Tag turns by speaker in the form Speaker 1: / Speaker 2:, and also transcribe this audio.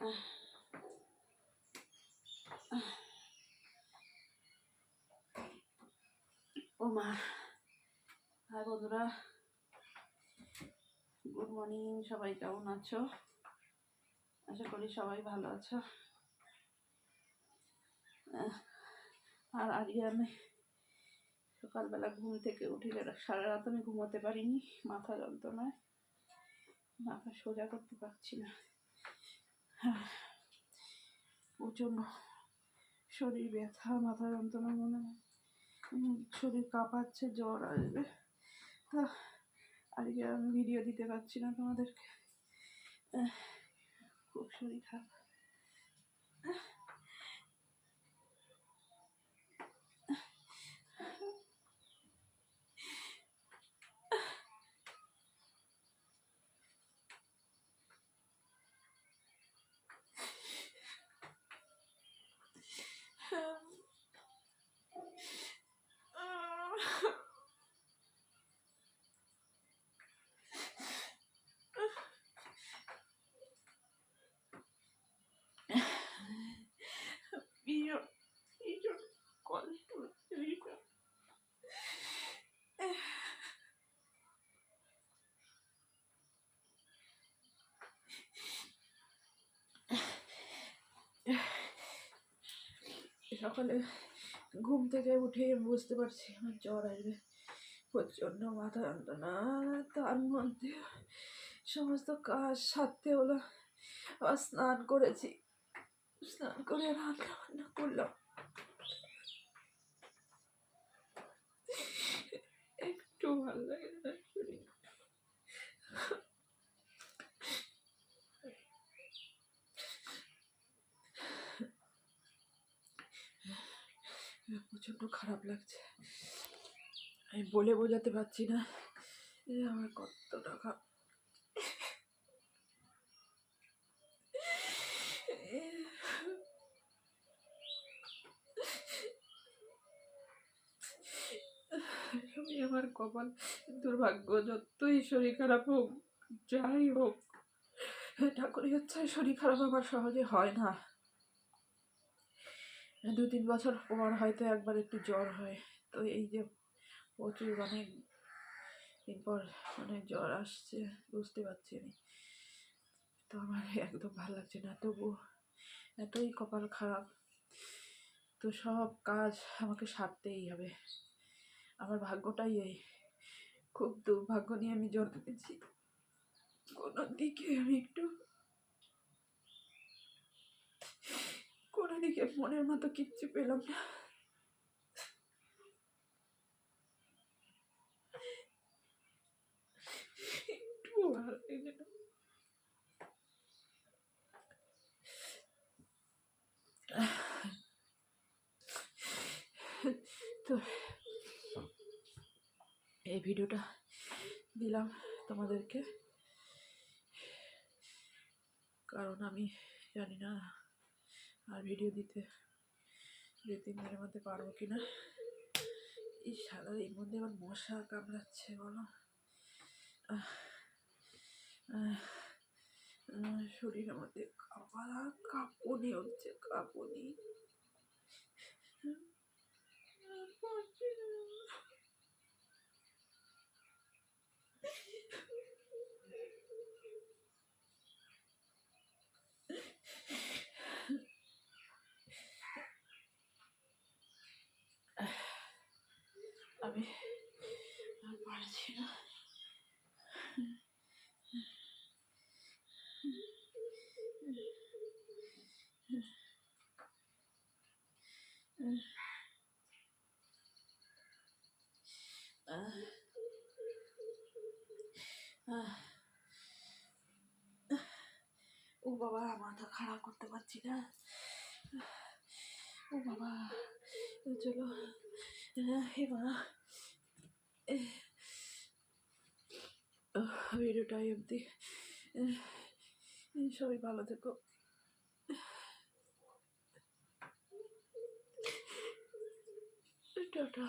Speaker 1: ও মা, হাই বন্ধুরা, good morning. সবাই কেমন আছো? আশা করি সবাই ভালো আছো। আর আজকে আমি সকালবেলা ঘুম থেকে উঠে সারা রাত আমি ঘুমোতে পারিনি, মাথা যন্ত্রণায়, মাথা সোজা করতে পারছি না। প্রচণ্ড শরীর ব্যথা, মাথা যন্ত্রণা, মনে হয় শরীর কাঁপাচ্ছে, জ্বর আসবে। তা আজকে আমি ভিডিও দিতে পারছি না তোমাদেরকে, খুব শরীর খারাপ। সকালে ঘুম থেকে উঠে বুঝতে পারছি আমার জ্বর আসবে, প্রচণ্ড মাথা যন্ত্রণা। তার মধ্যে সমস্ত কাজ সারতে হলো। আবার স্নান করেছি, স্নান করে রান্না বান্না করলাম, একটু ভালো লাগে না শরীর। প্রচণ্ড খারাপ লাগছে, আমি বলে বোঝাতে পারছি না আমার কতটা খারাপ। সবই আমার কপাল, দুর্ভাগ্য। যতই শরীর খারাপ হোক, যাই হোক, ঠাকুরের ইচ্ছায় শরীর খারাপ আমার সহজে হয় না। 2-3 বছর পর হয়তো একবার একটু জ্বর হয়। তো এই যে প্রচুর অনেক দিন পর অনেক জ্বর আসছে, বুঝতে পারছি আমি। তো আমার একদম ভালো লাগছে না, তবু এতই কপাল খারাপ। তো সব কাজ আমাকে সারতেই হবে, আমার ভাগ্যটাই এই। খুব দুর্ভাগ্য নিয়ে আমি জন্মেছি। কোনো দিকে আমি কোনো দিকে মনের মতো কিচ্ছু পেলাম না। একটু ভালো লাগে না। তো এই ভিডিওটা দিলাম তোমাদেরকে, কারণ আমি জানি না আর ভিডিও দিতে 2-3 দিনের মধ্যে পারবো কিনা। এই সারা এর মধ্যে আবার মশা কামড়াচ্ছে, বলো। শরীরের মধ্যে কাঁপুনি হচ্ছে, কাঁপুনি। আমি আর পারছি না। ও বাবা, মাথা খারাপ করতে পারছি না। ও বাবা, চলো এবার ভিডিওটাই অবধি। সবাই ভালো থেকো। টাটা।